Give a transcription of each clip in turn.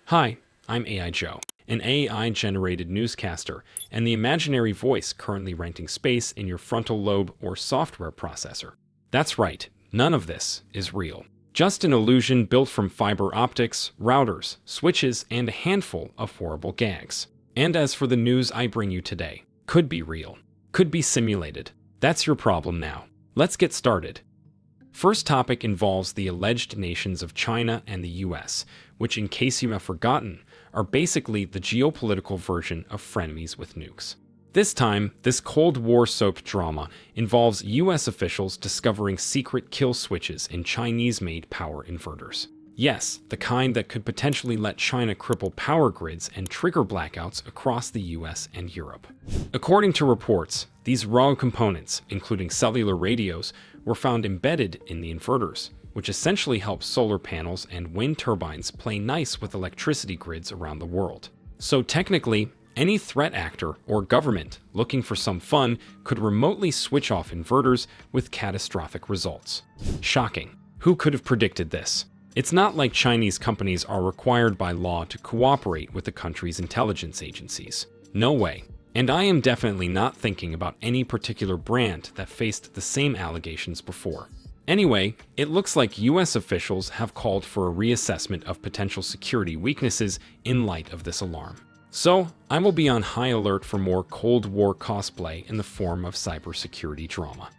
Hi, I'm AI Joe, an AI-generated newscaster, and the imaginary voice currently renting space in your frontal lobe or software processor. That's right, none of this is real. Just an illusion built from fiber optics, routers, switches, and a handful of horrible gags. And as for the news I bring you today, could be real, could be simulated. That's your problem now. Let's get started. First topic involves the alleged nations of China and the US, which, in case you have forgotten, are basically the geopolitical version of frenemies with nukes. This time, this Cold War soap drama involves US officials discovering secret kill switches in Chinese-made power inverters. Yes, the kind that could potentially let China cripple power grids and trigger blackouts across the US and Europe. According to reports, these raw components, including cellular radios, were found embedded in the inverters, which essentially helps solar panels and wind turbines play nice with electricity grids around the world. So technically, any threat actor or government looking for some fun could remotely switch off inverters with catastrophic results. Shocking. Who could have predicted this? It's not like Chinese companies are required by law to cooperate with the country's intelligence agencies. No way. And I am definitely not thinking about any particular brand that faced the same allegations before. Anyway, it looks like US officials have called for a reassessment of potential security weaknesses in light of this alarm. So, I will be on high alert for more Cold War cosplay in the form of cybersecurity drama.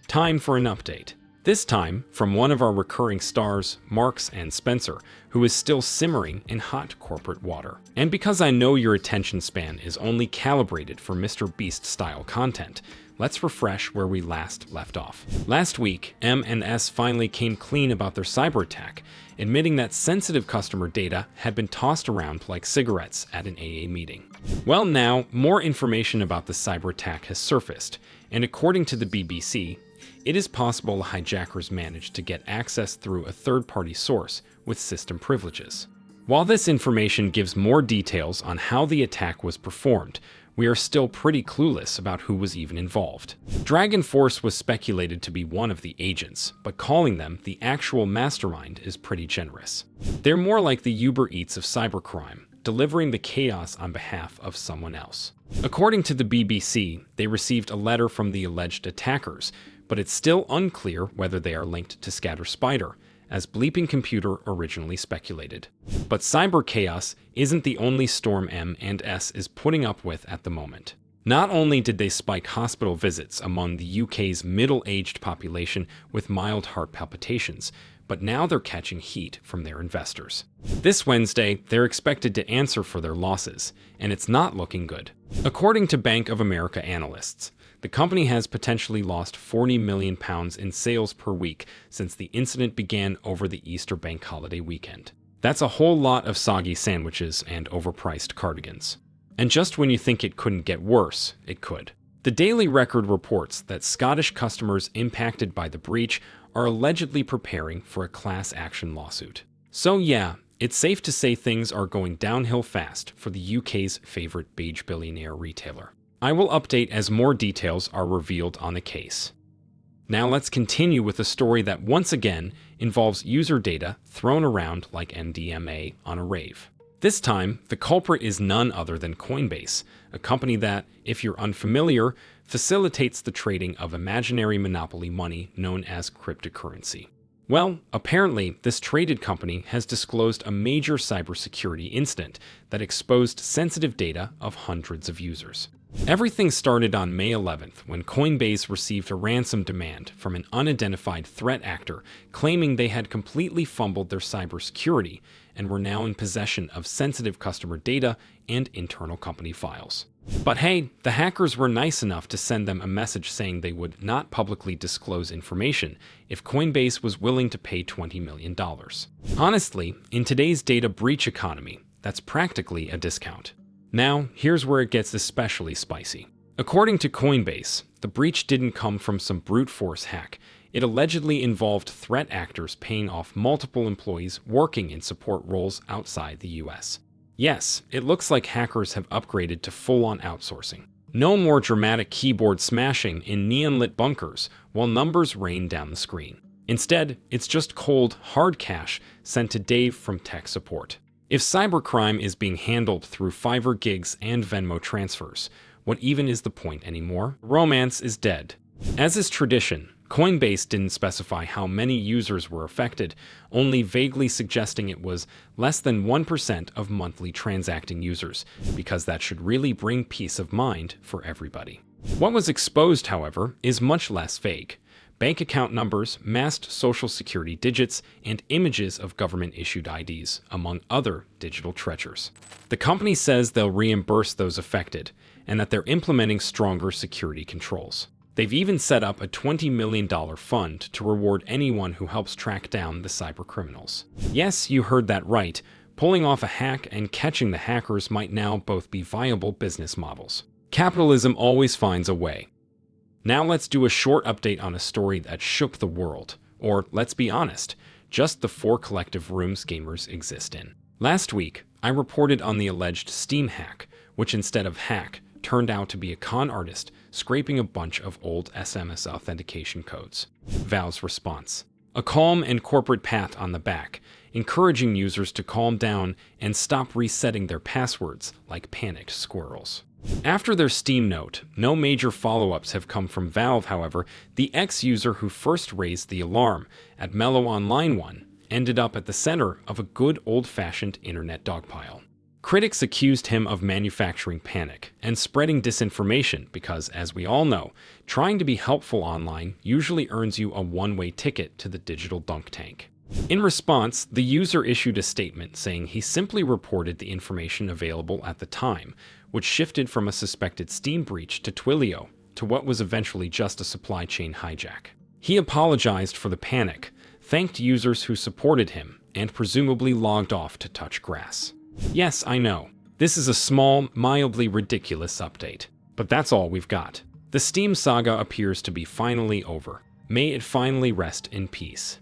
Time for an update. This time, from one of our recurring stars, Marks and Spencer, who is still simmering in hot corporate water. And because I know your attention span is only calibrated for Mr. Beast-style content, let's refresh where we last left off. Last week, M&S finally came clean about their cyber attack, admitting that sensitive customer data had been tossed around like cigarettes at an AA meeting. Well, now, more information about the cyber attack has surfaced, and according to the BBC, it is possible the hijackers managed to get access through a third-party source with system privileges. While this information gives more details on how the attack was performed, we are still pretty clueless about who was even involved. Dragon Force was speculated to be one of the agents, but calling them the actual mastermind is pretty generous. They're more like the Uber Eats of cybercrime, delivering the chaos on behalf of someone else. According to the BBC, they received a letter from the alleged attackers, but it's still unclear whether they are linked to Scatter Spider, as Bleeping Computer originally speculated. But cyber chaos isn't the only storm M&S is putting up with at the moment. Not only did they spike hospital visits among the UK's middle-aged population with mild heart palpitations, but now they're catching heat from their investors. This Wednesday, they're expected to answer for their losses, and it's not looking good. According to Bank of America analysts, the company has potentially lost £40 million in sales per week since the incident began over the Easter bank holiday weekend. That's a whole lot of soggy sandwiches and overpriced cardigans. And just when you think it couldn't get worse, it could. The Daily Record reports that Scottish customers impacted by the breach are allegedly preparing for a class action lawsuit. So yeah, it's safe to say things are going downhill fast for the UK's favorite beige billionaire retailer. I will update as more details are revealed on the case. Now let's continue with a story that once again involves user data thrown around like MDMA on a rave. This time, the culprit is none other than Coinbase, a company that, if you're unfamiliar, facilitates the trading of imaginary monopoly money known as cryptocurrency. Well, apparently, this traded company has disclosed a major cybersecurity incident that exposed sensitive data of hundreds of users. Everything started on May 11th when Coinbase received a ransom demand from an unidentified threat actor claiming they had completely fumbled their cybersecurity and were now in possession of sensitive customer data and internal company files. But hey, the hackers were nice enough to send them a message saying they would not publicly disclose information if Coinbase was willing to pay $20 million. Honestly, in today's data breach economy, that's practically a discount. Now, here's where it gets especially spicy. According to Coinbase, the breach didn't come from some brute force hack. It allegedly involved threat actors paying off multiple employees working in support roles outside the US. Yes, it looks like hackers have upgraded to full-on outsourcing. No more dramatic keyboard smashing in neon-lit bunkers while numbers rain down the screen. Instead, it's just cold, hard cash sent to Dave from tech support. If cybercrime is being handled through Fiverr gigs and Venmo transfers, what even is the point anymore? Romance is dead. As is tradition, Coinbase didn't specify how many users were affected, only vaguely suggesting it was less than 1% of monthly transacting users, because that should really bring peace of mind for everybody. What was exposed, however, is much less vague. Bank account numbers, masked social security digits, and images of government-issued IDs, among other digital treasures. The company says they'll reimburse those affected, and that they're implementing stronger security controls. They've even set up a $20 million fund to reward anyone who helps track down the cybercriminals. Yes, you heard that right. Pulling off a hack and catching the hackers might now both be viable business models. Capitalism always finds a way. Now let's do a short update on a story that shook the world. Or, let's be honest, just the 4 collective rooms gamers exist in. Last week, I reported on the alleged Steam hack, which instead of hack, turned out to be a con artist scraping a bunch of old SMS authentication codes. Valve's response: a calm and corporate pat on the back, encouraging users to calm down and stop resetting their passwords like panicked squirrels. After their Steam note, no major follow-ups have come from Valve. However, the ex-user who first raised the alarm at Mellow Online 1 ended up at the center of a good old-fashioned internet dogpile. Critics accused him of manufacturing panic and spreading disinformation because, as we all know, trying to be helpful online usually earns you a one-way ticket to the digital dunk tank. In response, the user issued a statement saying he simply reported the information available at the time, which shifted from a suspected Steam breach to Twilio to what was eventually just a supply chain hijack. He apologized for the panic, thanked users who supported him, and presumably logged off to touch grass. Yes, I know. This is a small, mildly ridiculous update. But that's all we've got. The Steam saga appears to be finally over. May it finally rest in peace.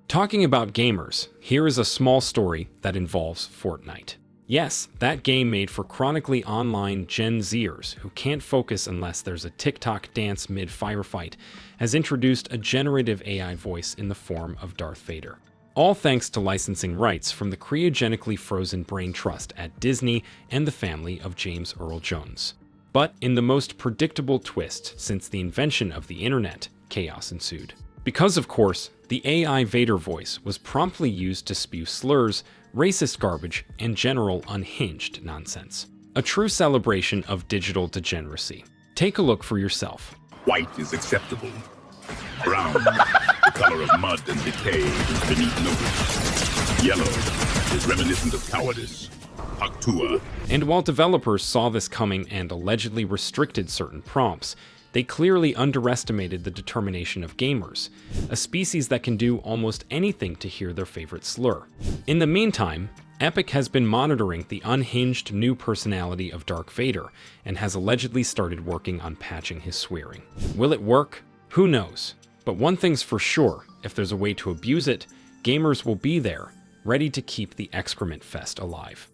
Talking about gamers, here is a small story that involves Fortnite. Yes, that game made for chronically online Gen Zers who can't focus unless there's a TikTok dance mid-firefight, has introduced a generative AI voice in the form of Darth Vader. All thanks to licensing rights from the cryogenically frozen brain trust at Disney and the family of James Earl Jones. But in the most predictable twist since the invention of the internet, chaos ensued. Because, of course, the AI Vader voice was promptly used to spew slurs, racist garbage, and general unhinged nonsense. A true celebration of digital degeneracy. Take a look for yourself. White is acceptable. Brown, the color of mud and decay, is beneath notice. Yellow is reminiscent of cowardice. Haktua. And while developers saw this coming and allegedly restricted certain prompts, they clearly underestimated the determination of gamers, a species that can do almost anything to hear their favorite slur. In the meantime, Epic has been monitoring the unhinged new personality of Darth Vader and has allegedly started working on patching his swearing. Will it work? Who knows? But one thing's for sure, if there's a way to abuse it, gamers will be there, ready to keep the excrement fest alive.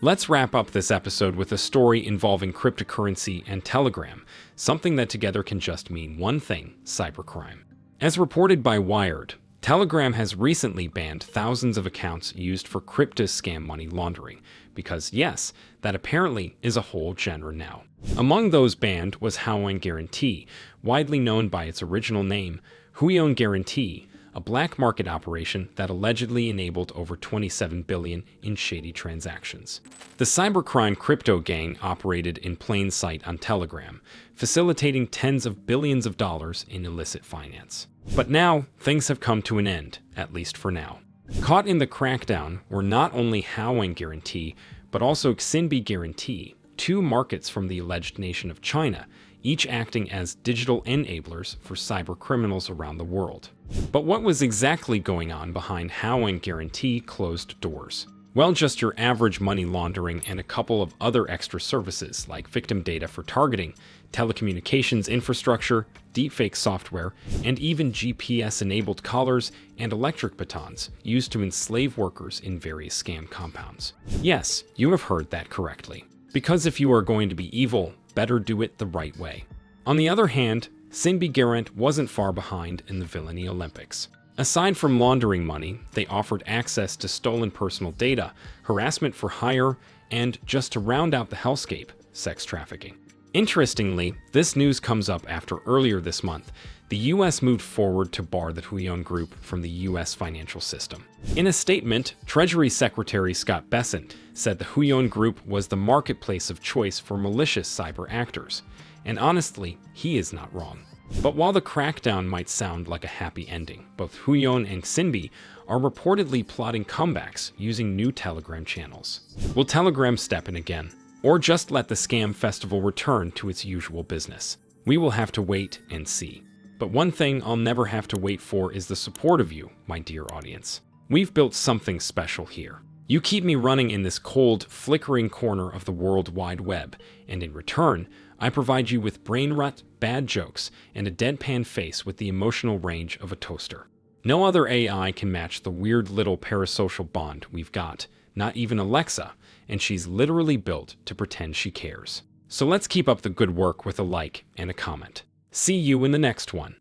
Let's wrap up this episode with a story involving cryptocurrency and Telegram, something that together can just mean one thing: cybercrime. As reported by Wired, Telegram has recently banned thousands of accounts used for crypto scam money laundering, because yes, that apparently is a whole genre now. Among those banned was Huoyong Guarantee, widely known by its original name, Huoyong Guarantee, a black market operation that allegedly enabled over $27 billion in shady transactions. The cybercrime crypto gang operated in plain sight on Telegram, facilitating tens of billions of dollars in illicit finance. But now, things have come to an end, at least for now. Caught in the crackdown were not only Huoyong Guarantee, but also Xinbi Guarantee, 2 markets from the alleged nation of China, each acting as digital enablers for cyber criminals around the world. But what was exactly going on behind Huoyong Guarantee closed doors? Well, just your average money laundering and a couple of other extra services like victim data for targeting, telecommunications infrastructure, deepfake software, and even GPS-enabled collars and electric batons used to enslave workers in various scam compounds. Yes, you have heard that correctly. Because if you are going to be evil, better do it the right way. On the other hand, Xinbi Guarant wasn't far behind in the villainy Olympics. Aside from laundering money, they offered access to stolen personal data, harassment for hire, and, just to round out the hellscape, sex trafficking. Interestingly, this news comes up after earlier this month, the U.S. moved forward to bar the Huion Group from the U.S. financial system. In a statement, Treasury Secretary Scott Bessent said the Huion Group was the marketplace of choice for malicious cyber actors. And honestly, he is not wrong. But while the crackdown might sound like a happy ending, both Huion and Xinbi are reportedly plotting comebacks using new Telegram channels. Will Telegram step in again? Or just let the scam festival return to its usual business? We will have to wait and see. But one thing I'll never have to wait for is the support of you, my dear audience. We've built something special here. You keep me running in this cold, flickering corner of the World Wide Web, and in return, I provide you with brain rot, bad jokes, and a deadpan face with the emotional range of a toaster. No other AI can match the weird little parasocial bond we've got, not even Alexa, and she's literally built to pretend she cares. So let's keep up the good work with a like and a comment. See you in the next one.